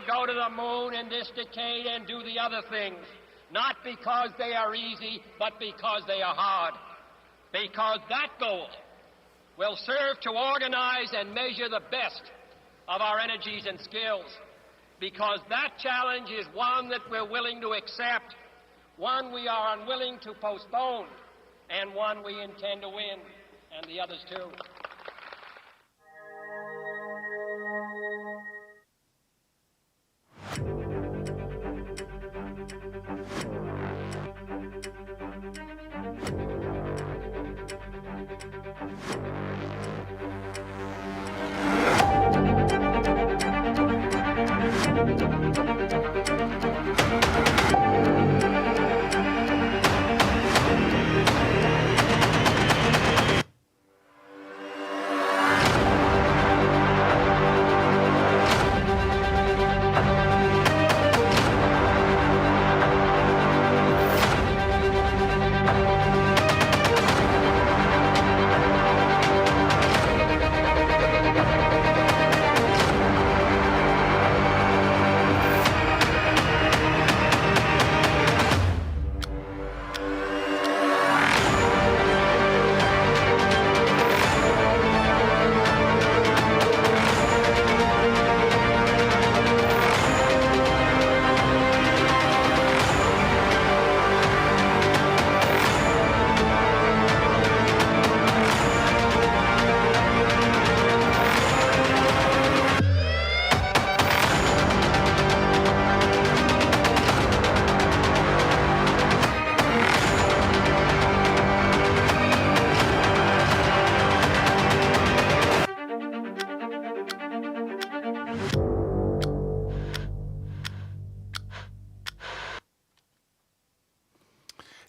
go to the moon in this decade and do the other things, not because they are easy, but because they are hard. Because that goal will serve to organize and measure the best of our energies and skills. Because that challenge is one that we're willing to accept, one we are unwilling to postpone, and one we intend to win, and the others too.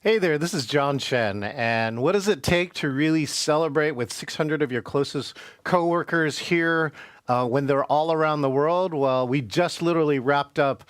Hey there, this is John Chen, and what does it take to really celebrate with 600 of your closest coworkers here when they're all around the world? Well, we just literally wrapped up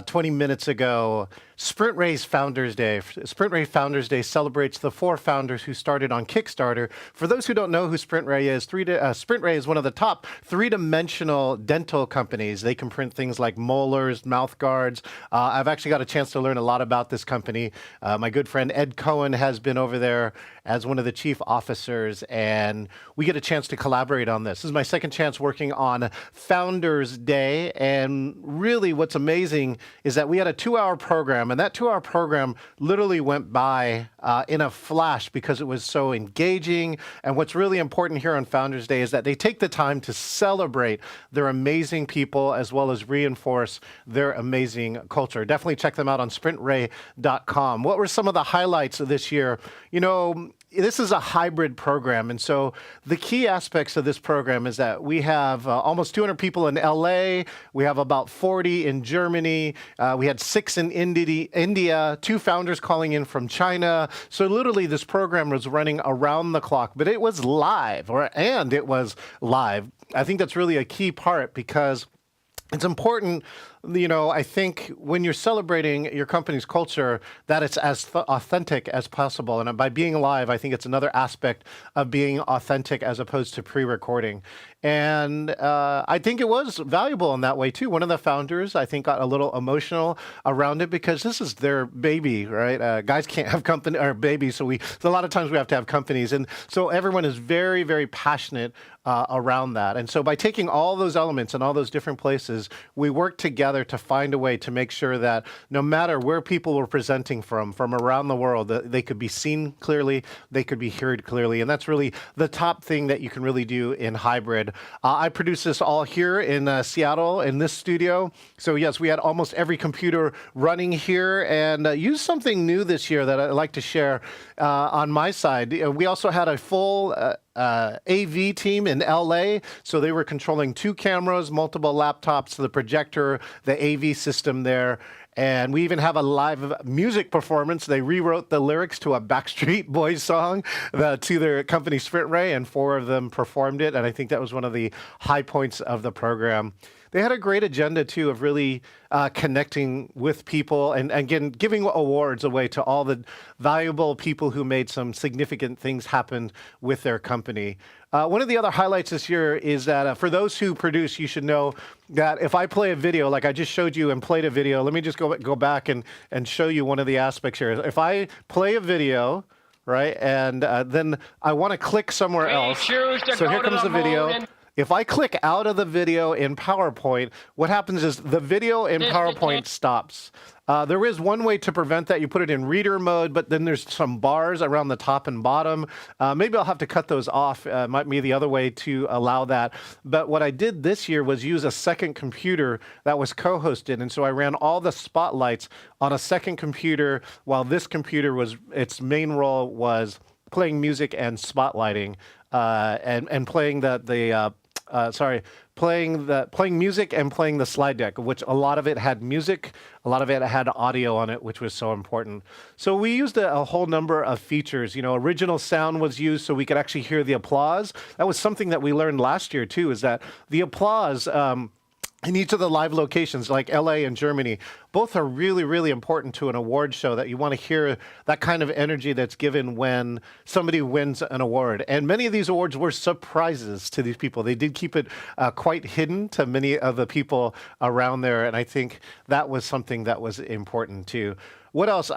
20 minutes ago SprintRay's Founders Day. SprintRay Founders Day celebrates the 4 founders who started on Kickstarter. For those who don't know who SprintRay is, SprintRay is one of the top 3-dimensional dental companies. They can print things like molars, mouth guards. I've actually got a chance to learn a lot about this company. My good friend Ed Cohen has been over there as one of the chief officers, and we get a chance to collaborate on this. This is my second chance working on Founders Day, and really what's amazing is that we had a 2-hour program, and that 2-hour program literally went by in a flash because it was so engaging. And what's really important here on Founders Day is that they take the time to celebrate their amazing people as well as reinforce their amazing culture. Definitely check them out on SprintRay.com. What were some of the highlights of this year? You know, this is a hybrid program, and so the key aspects of this program is that we have almost 200 people in LA, we have about 40 in Germany, we had 6 in India, 2 founders calling in from China. So literally this program was running around the clock, but it was live, and it was live. I think that's really a key part because it's important, you know, I think when you're celebrating your company's culture, that it's as authentic as possible. And by being live, I think it's another aspect of being authentic as opposed to pre-recording. And I think it was valuable in that way, too. One of the founders, I think, got a little emotional around it because this is their baby, right? Guys can't have company or babies, so a lot of times we have to have companies. And so everyone is very, very passionate around that. And so by taking all those elements and all those different places, we work together to find a way to make sure that no matter where people were presenting from around the world, that they could be seen clearly, they could be heard clearly. And that's really the top thing that you can really do in hybrid. I produce this all here in Seattle in this studio. So yes, we had almost every computer running here, and used something new this year that I'd like to share on my side. We also had a full AV team in LA. So they were controlling 2 cameras, multiple laptops, the projector, the AV system there. And we even have a live music performance. They rewrote the lyrics to a Backstreet Boys song to their company SprintRay, and 4 of them performed it. And I think that was one of the high points of the program. they had a great agenda too of really connecting with people and again giving awards away to all the valuable people who made some significant things happen with their company. One of the other highlights this year is that for those who produce, you should know that if I play a video, like I just showed you and played a video, let me just go back and show you one of the aspects here. If I play a video, right, and then I want to click somewhere else. So here comes the video. If I click out of the video in PowerPoint, what happens is the video in PowerPoint stops. There is one way to prevent that. You put it in reader mode, but then there's some bars around the top and bottom. Maybe I'll have to cut those off. Might be the other way to allow that. But what I did this year was use a second computer that was co-hosted. And so I ran all the spotlights on a second computer while this computer was, its main role was playing music and spotlighting and playing playing music and playing the slide deck, which a lot of it had music, a lot of it had audio on it, which was so important. So we used a whole number of features. You know, original sound was used so we could actually hear the applause. That was something that we learned last year too, is that the applause in each of the live locations, like LA and Germany, both are really, really important to an award show, that you want to hear that kind of energy that's given when somebody wins an award. And many of these awards were surprises to these people. They did keep it quite hidden to many of the people around there. And I think that was something that was important too. What else?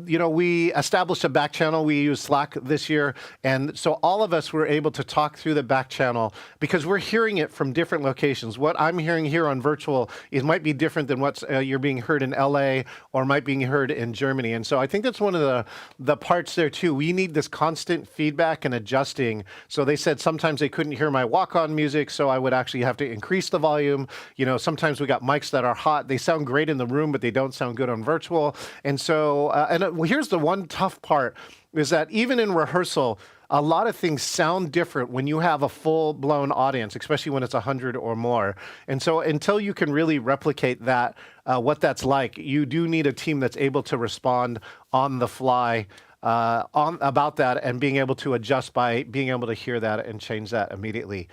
We established a back channel. We used Slack this year. And so all of us were able to talk through the back channel because we're hearing it from different locations. What I'm hearing here on virtual, it might be different than what's you're being heard in LA or might be heard in Germany. And so I think that's one of the parts there too. We need this constant feedback and adjusting. So they said sometimes they couldn't hear my walk-on music, so I would actually have to increase the volume. You know, sometimes we got mics that are hot. They sound great in the room, but they don't sound good on virtual. And so, here's the one tough part, is that even in rehearsal, a lot of things sound different when you have a full-blown audience, especially when it's 100 or more. And so until you can really replicate that, what that's like, you do need a team that's able to respond on the fly about that and being able to adjust by being able to hear that and change that immediately.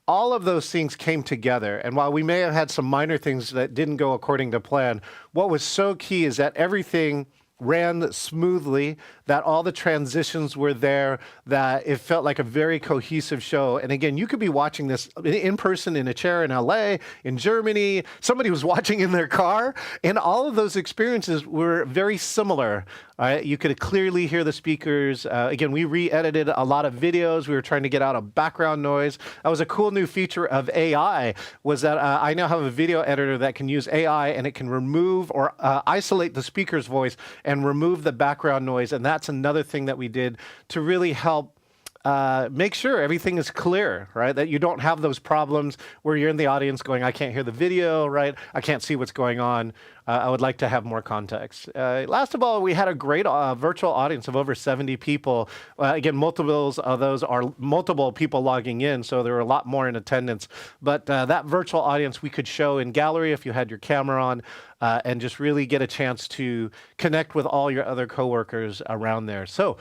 All of those things came together. And while we may have had some minor things that didn't go according to plan, what was so key is that everything ran smoothly, that all the transitions were there, that it felt like a very cohesive show. And again, you could be watching this in person in a chair in LA, in Germany, somebody was watching in their car, and all of those experiences were very similar. You could clearly hear the speakers. Again, we re-edited a lot of videos. We were trying to get out of background noise. That was a cool new feature of AI, was that I now have a video editor that can use AI and it can remove or isolate the speaker's voice and remove the background noise. And that's another thing that we did to really help make sure everything is clear, right? That you don't have those problems where you're in the audience going, I can't hear the video, right? I can't see what's going on. I would like to have more context. Last of all, we had a great virtual audience of over 70 people. Again, multiples of those are multiple people logging in, so there were a lot more in attendance. But that virtual audience we could show in gallery if you had your camera on, and just really get a chance to connect with all your other coworkers around there. So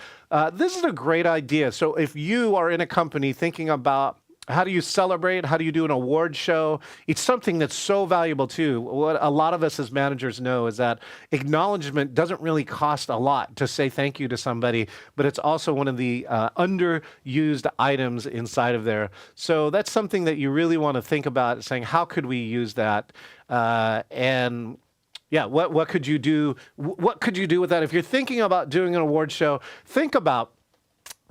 this is a great idea. So if you are in a company thinking about how do you celebrate? How do you do an award show? It's something that's so valuable too. What a lot of us as managers know is that acknowledgement doesn't really cost a lot to say thank you to somebody, but it's also one of the underused items inside of there. So that's something that you really want to think about, saying, how could we use that? And yeah, what could you do? What could you do with that? If you're thinking about doing an award show, think about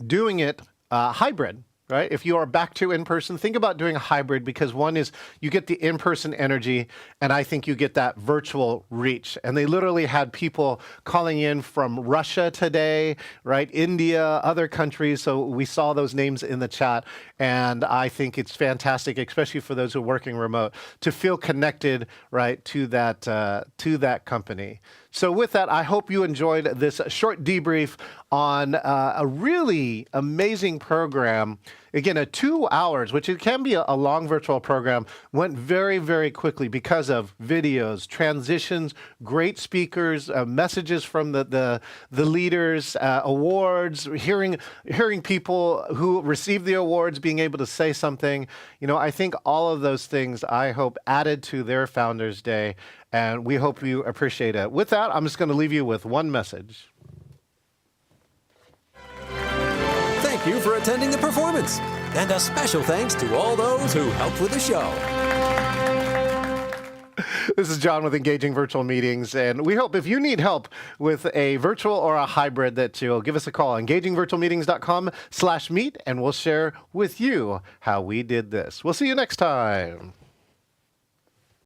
doing it hybrid. Right? If you are back to in-person, think about doing a hybrid, because one is you get the in-person energy, and I think you get that virtual reach. And they literally had people calling in from Russia today, right? India, other countries. So we saw those names in the chat, and I think it's fantastic, especially for those who are working remote, to feel connected, right, to that company. So with that, I hope you enjoyed this short debrief on a really amazing program. Again, 2 hours, which it can be a long virtual program, went very, very quickly because of videos, transitions, great speakers, messages from the leaders, awards, hearing people who received the awards being able to say something. I think all of those things, I hope, added to their Founders Day, and we hope you appreciate it. With that, I'm just going to leave you with one message. Thank you for attending the performance. And a special thanks to all those who helped with the show. This is John with Engaging Virtual Meetings, and we hope if you need help with a virtual or a hybrid that you'll give us a call, engagingvirtualmeetings.com/meet, and we'll share with you how we did this. We'll see you next time.